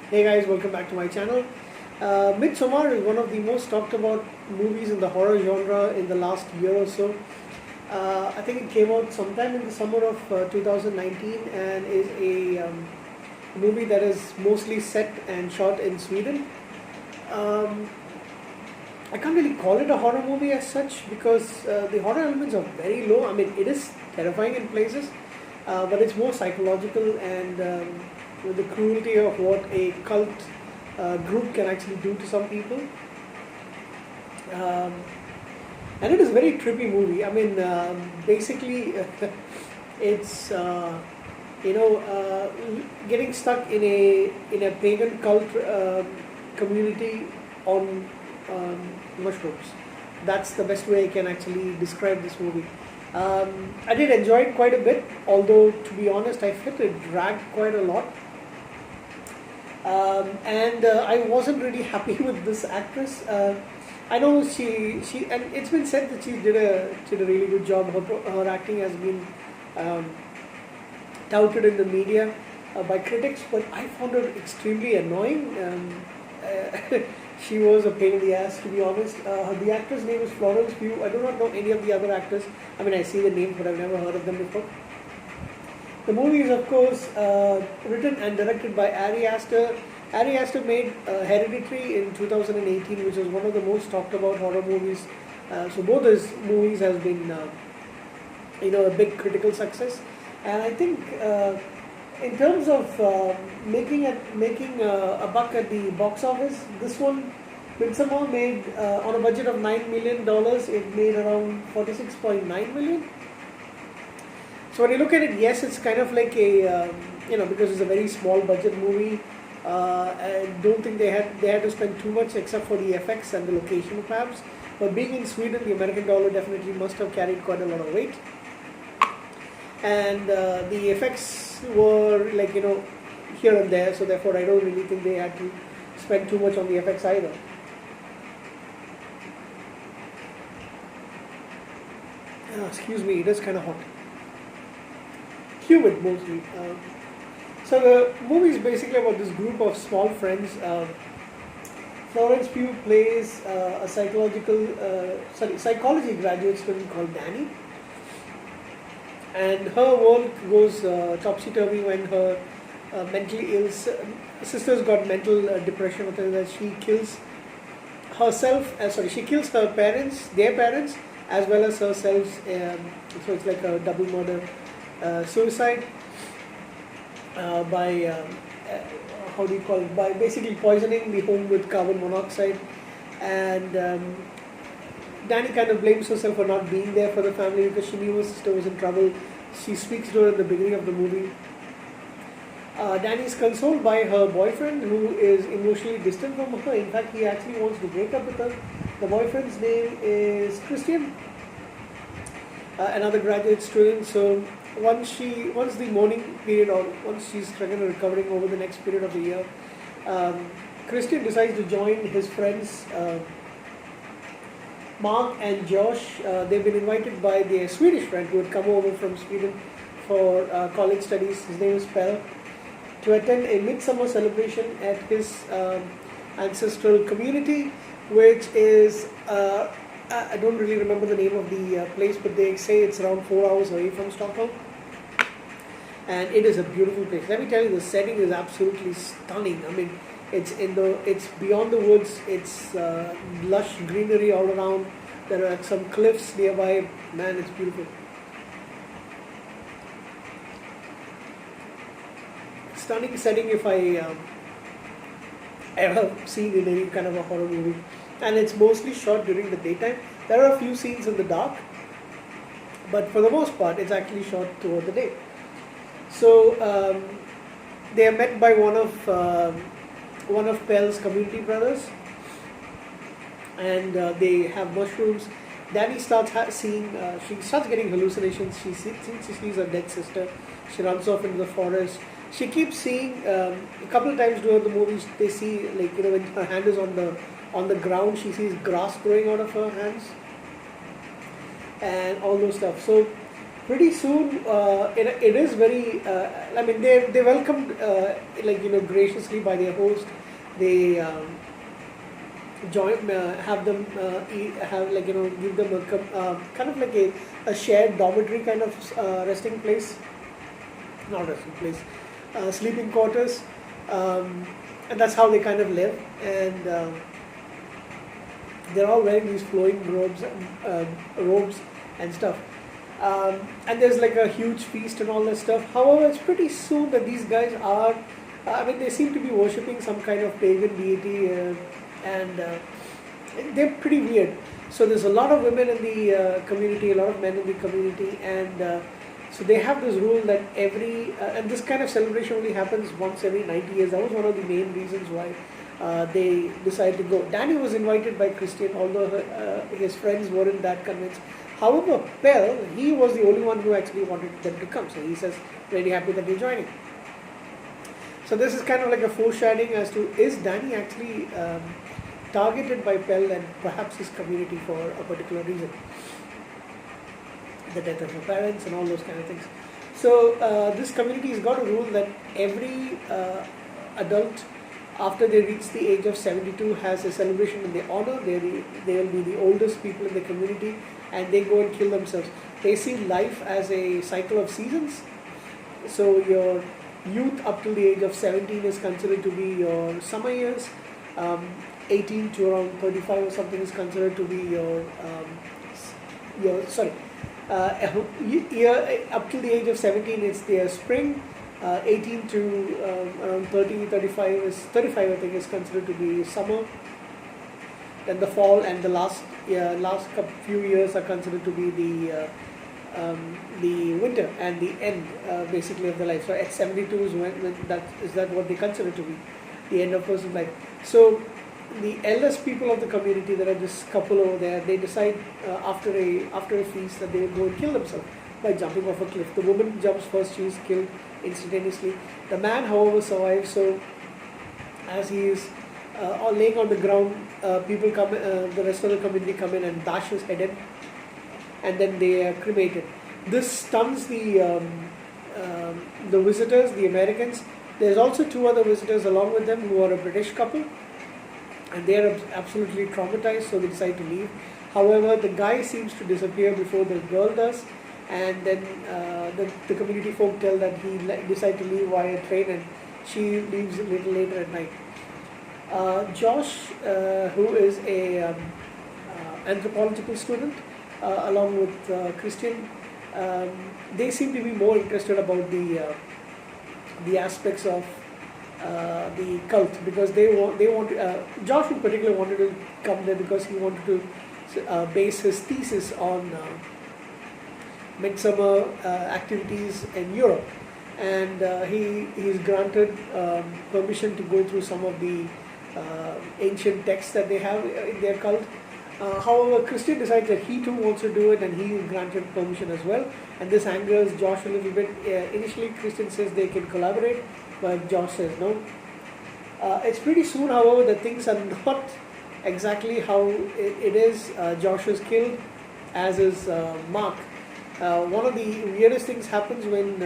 Hey guys, welcome back to my channel. Midsommar is one of the most talked about movies in the horror genre in the last year or so. I think it came out sometime in the summer of 2019 and is a movie that is mostly set and shot in Sweden. Um, I can't really call it a horror movie as such because the horror elements are very low. I mean, it is terrifying in places, but it's more psychological and with the cruelty of what a cult group can actually do to some people. Um, and it is a very trippy movie. I mean, basically, it's getting stuck in a pagan cult community on mushrooms. That's the best way I can actually describe this movie. I did enjoy it quite a bit, although to be honest, I felt it dragged quite a lot. And I wasn't really happy with this actress. I know she and it's been said that she did a really good job. Her acting has been touted in the media by critics, but I found her extremely annoying. She was a pain in the ass, to be honest. The actress name is Florence Pugh. I do not know any of the other actors. I mean, I see the names, but I've never heard of them before. The movie is, of course, written and directed by Ari Aster. Ari Aster made Hereditary in 2018, which was one of the most talked about horror movies. So both his movies has been, a big critical success. And I think, in terms of making a buck at the box office, this one, Midsommar, made on a budget of $9 million. It made around 46.9 million. So when you look at it, yes, it's kind of like a because it's a very small budget movie. I don't think they had to spend too much except for the effects and the location perhaps. But being in Sweden, the American dollar definitely must have carried quite a lot of weight. And the effects were here and there, so therefore I don't really think they had to spend too much on the effects either. Excuse me, it is kind of hot. Humid mostly. So the movie is basically about this group of small friends. Florence Pugh plays a psychology graduate student called Danny, and her world goes topsy-turvy when her mentally ill sisters got mental depression. That she kills herself. She kills her parents, their parents, as well as herself. So it's like a double murder. Suicide by by basically poisoning the home with carbon monoxide, and Danny kind of blames herself for not being there for the family because she knew her sister was in trouble. She speaks to her at the beginning of the movie. Danny is consoled by her boyfriend, who is emotionally distant from her. In fact, he actually wants to break up with her. The boyfriend's name is Christian, another graduate student. So once the mourning period, or once she's recovering over the next period of the year, Christian decides to join his friends Mark and Josh. They've been invited by their Swedish friend who had come over from Sweden for college studies. His name is Pell, to attend a midsummer celebration at his ancestral community, which is I don't really remember the name of the place, but they say it's around 4 hours away from Stockholm. And it is a beautiful place. Let me tell you, the setting is absolutely stunning. I mean, it's beyond the woods. It's lush greenery all around. There are some cliffs nearby. Man, it's beautiful. Stunning setting if I ever seen in any kind of a horror movie. And it's mostly shot during the daytime. There are a few scenes in the dark, but for the most part, it's actually shot toward the day. So they are met by one of Pell's community brothers, and they have mushrooms. Danny starts she starts getting hallucinations. She sees her dead sister. She runs off into the forest. She keeps seeing a couple of times during the movie. They see when her hand is on the ground, she sees grass growing out of her hands and all those stuff. So pretty soon, it is very. I mean, they welcomed like graciously by their host. They join, have them have like give them a kind of like a shared dormitory kind of resting place, not resting place, sleeping quarters, and that's how they kind of live. And they're all wearing these flowing robes and stuff. And there's like a huge feast and all that stuff. However, it's pretty soon that these guys are, I mean, they seem to be worshipping some kind of pagan deity, and they're pretty weird. So there's a lot of women in the community, a lot of men in the community, and so they have this rule that and this kind of celebration only happens once every 90 years. That was one of the main reasons why they decided to go. Danny was invited by Christian, although his friends weren't that convinced. However, Pell, he was the only one who actually wanted them to come. So he says, really happy that you're joining. So this is kind of like a foreshadowing as to, is Danny actually targeted by Pell and perhaps his community for a particular reason? The death of her parents and all those kind of things. So this community has got a rule that every adult, after they reach the age of 72, has a celebration in their honor. They will be the oldest people in the community, and they go and kill themselves. They see life as a cycle of seasons. So your youth up till the age of 17 is considered to be your summer years. 18 to around 35 or something is considered to be your year up till the age of 17 it's their spring. 18 to around 30, 35 I think is considered to be summer. Then the fall and the last few years are considered to be the winter and the end basically of the life. So at 72 is when that what they consider to be the end of person's life. So the eldest people of the community, there are this couple over there, they decide after a feast that they will go and kill themselves by jumping off a cliff. The woman jumps first, she is killed instantaneously. The man, however, survives. So as he is laying on the ground, people come, the rest of the community come in and bash his head in, and then they are cremated. This stuns the visitors, the Americans. There's also two other visitors along with them who are a British couple, and they are absolutely traumatized, so they decide to leave. However, the guy seems to disappear before the girl does, and then the community folk tell that he decided to leave via train, and she leaves a little later at night. Josh, who is a anthropological student, along with Christian, they seem to be more interested about the aspects of the cult, because they want Josh in particular wanted to come there because he wanted to base his thesis on Midsommar activities in Europe, and he is granted permission to go through some of the ancient texts that they have in their cult. However, Christian decides that he too wants to do it, and he is granted permission as well, and this angers Josh a little bit. Initially, Christian says they can collaborate, but Josh says no. It's pretty soon, however, that things are not exactly how it is. Josh is killed, as is Mark. One of the weirdest things happens when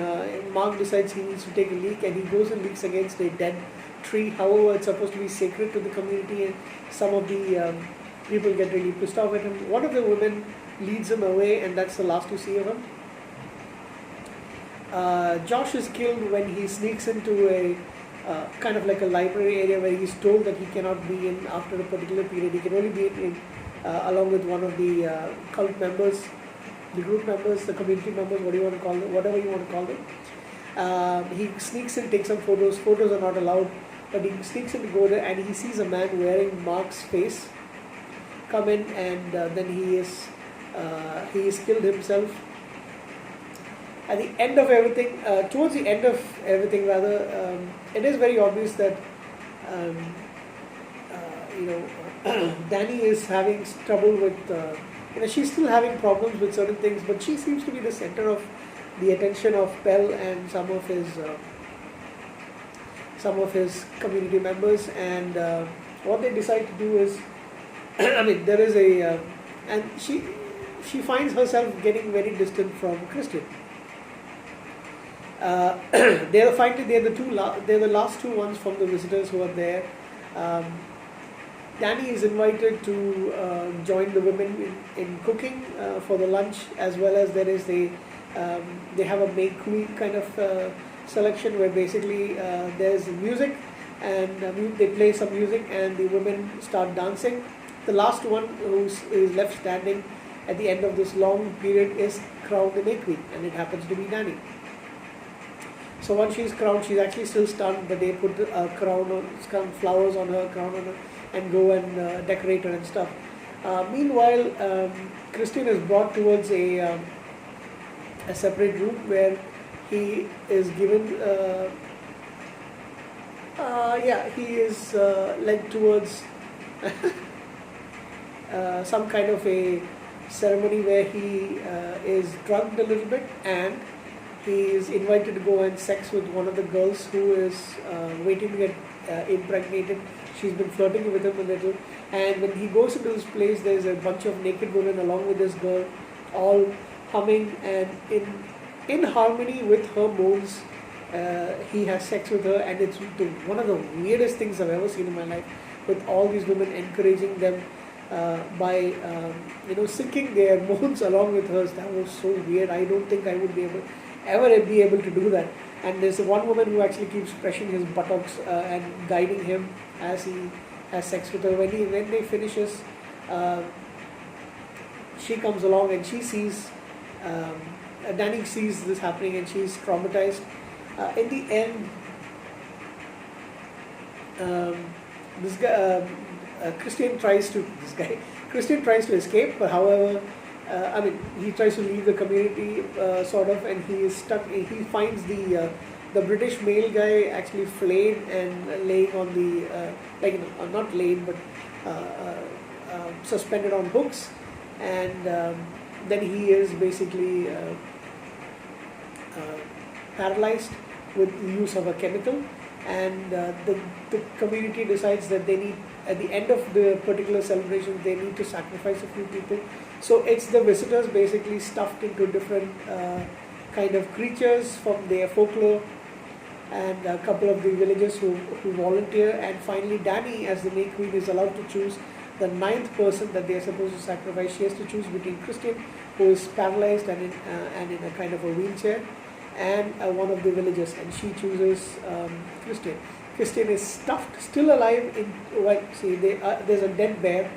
Mark decides he needs to take a leak, and he goes and leaks against a dead tree. However, it's supposed to be sacred to the community, and some of the people get really pissed off at him. One of the women leads him away, and that's the last you see of him. Josh is killed when he sneaks into a kind of like a library area where he's told that he cannot be in after a particular period. He can only be in along with one of the cult members, the group members, the community members, what do you want to call them, whatever you want to call them. He sneaks in, takes some photos. Photos are not allowed, but he sneaks in to go there, and he sees a man wearing Mark's face come in, and then he is killed himself. At the end of everything, towards the end of everything rather, it is very obvious that Danny is having trouble with, she's still having problems with certain things, but she seems to be the center of the attention of Pell and some of his community members, and what they decide to do is, there is and she finds herself getting very distant from Christian. they're the last two ones from the visitors who are there. Um, Danny is invited to join the women in cooking for the lunch, as well as they have a make queen kind of selection where basically there's music and they play some music and the women start dancing. The last one is left standing at the end of this long period is crowned the make queen, and it happens to be Danny. So once she's crowned, she's actually still stunned, but they put a flowers on her, crown on her, and go and decorate her and stuff. Meanwhile, Christian is brought towards a separate room where he is given, he is led towards some kind of a ceremony where he is drugged a little bit, and he is invited to go and sex with one of the girls who is waiting to get impregnated. She's been flirting with him a little, and when he goes into this place, there's a bunch of naked women along with this girl, all humming, and in harmony with her moans, he has sex with her, and it's one of the weirdest things I've ever seen in my life, with all these women encouraging them by syncing their moans along with hers. That was so weird. I don't think I would ever be able to do that. And there's one woman who actually keeps pressing his buttocks and guiding him as he has sex with her. When they finishes, she comes along and she sees Danny sees this happening, and she's traumatized. In the end, this guy Christian tries to escape, but however, he tries to leave the community, sort of, and he is stuck. He finds the British male guy actually flayed and laying on the not laid, but suspended on hooks, and then he is basically paralyzed with the use of a chemical, and the community decides that they need, at the end of the particular celebration, they need to sacrifice a few people. So it's the visitors basically stuffed into different kind of creatures from their folklore, and a couple of the villagers who volunteer, and finally Danny, as the May Queen, is allowed to choose the ninth person that they are supposed to sacrifice. She has to choose between Christian, who is paralyzed and in a kind of a wheelchair, and one of the villagers, and she chooses Christian. Christian is stuffed, still alive. There's a dead bear.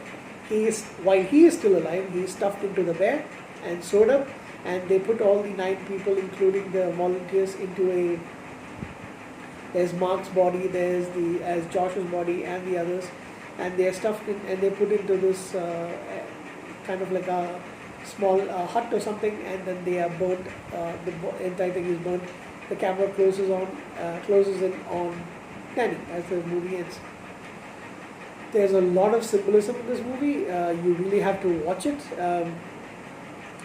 While he is still alive, he is stuffed into the bear and sewed up, and they put all the 9 people, including the volunteers, into there's Mark's body, there's Josh's body, and the others, and they are stuffed in, and they put into this kind of like a small hut or something, and then they are burnt. The entire thing is burnt. The camera closes in on Danny as the movie ends. There's a lot of symbolism in this movie. You really have to watch it.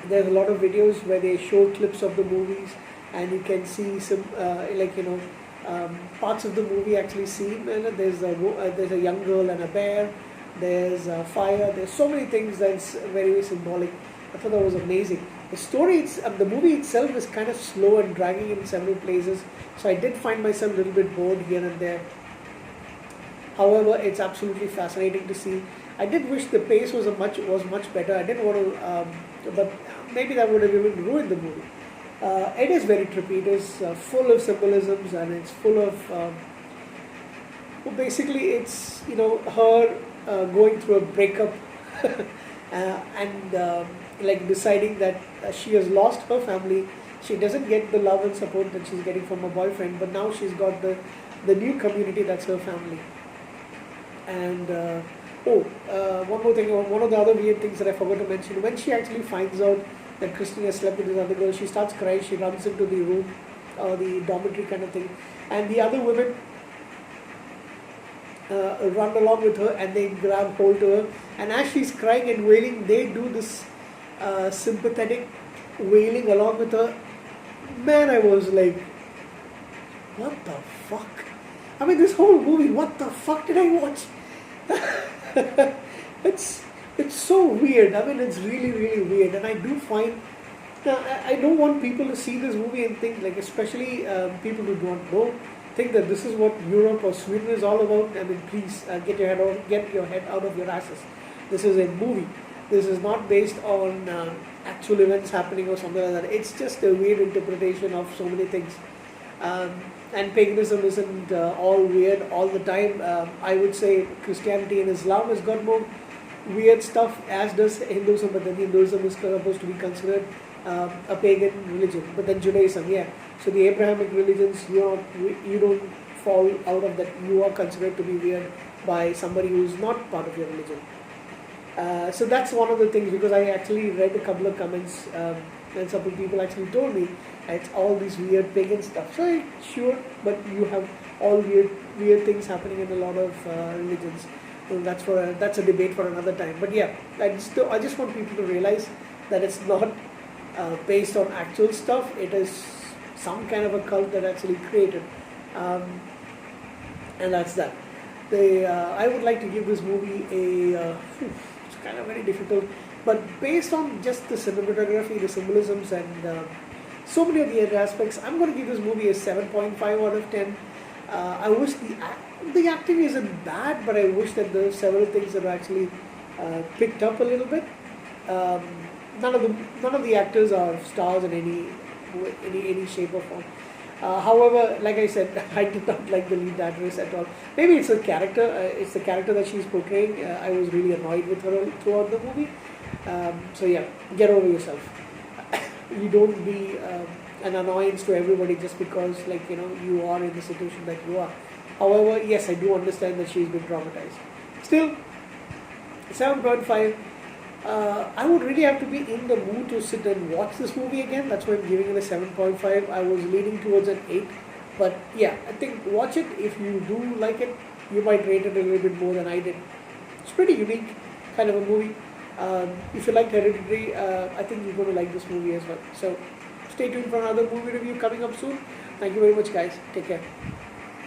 There's a lot of videos where they show clips of the movies, and you can see some parts of the movie actually seen. There's a young girl and a bear. There's fire. There's so many things that's very, very symbolic. I thought that was amazing. The movie itself is kind of slow and dragging in several places, so I did find myself a little bit bored here and there. However, it's absolutely fascinating to see. I did wish the pace was much better. I didn't want to, but maybe that would have even ruined the movie. It is very trippy. It is full of symbolisms, and it's full of. Basically, it's her going through a breakup, and deciding that she has lost her family. She doesn't get the love and support that she's getting from her boyfriend, but now she's got the new community that's her family. And one more thing, one of the other weird things that I forgot to mention, when she actually finds out that Christine has slept with this other girl, she starts crying. She runs into the room, the dormitory kind of thing, and the other women run along with her, and they grab hold to her, and as she's crying and wailing, they do this sympathetic wailing along with her. Man, I was like, what the fuck? I mean, this whole movie, what the fuck did I watch? It's so weird. I mean, it's really, really weird. And I do find Now, I don't want people to see this movie and think, like, especially people who don't know, think that this is what Europe or Sweden is all about. I mean, please get your head out of your asses. This is a movie. This is not based on actual events happening or something like that. It's just a weird interpretation of so many things. Um, and paganism isn't all weird all the time. I would say Christianity and Islam has got more weird stuff, as does Hinduism, but then Hinduism is supposed to be considered a pagan religion. But then Judaism, yeah. So the Abrahamic religions, you don't fall out of that. You are considered to be weird by somebody who is not part of your religion. So that's one of the things, because I actually read a couple of comments and some people actually told me it's all these weird pagan stuff. So sure, but you have all weird things happening in a lot of religions. So that's a debate for another time. But yeah, I just want people to realize that it's not based on actual stuff. It is some kind of a cult that actually created, and that's that. I would like to give this movie it's kind of very difficult, but based on just the cinematography, the symbolisms, and so many of the other aspects, I'm going to give this movie a 7.5 out of 10. I wish the acting isn't bad, but I wish that there are several things that are actually picked up a little bit. Um, none of the actors are stars in any shape or form. However, like I said, I did not like the lead actress at all. Maybe it's a character. It's the character that she's portraying. I was really annoyed with her throughout the movie. So yeah, get over yourself. You don't be an annoyance to everybody just because, like, you are in the situation that you are. However, yes, I do understand that she's been traumatized. Still, 7.5. I would really have to be in the mood to sit and watch this movie again. That's why I'm giving it a 7.5. I was leaning towards an 8. But yeah, I think watch it. If you do like it, you might rate it a little bit more than I did. It's pretty unique kind of a movie. If you liked Hereditary, I think you're going to like this movie as well. So stay tuned for another movie review coming up soon. Thank you very much, guys. Take care.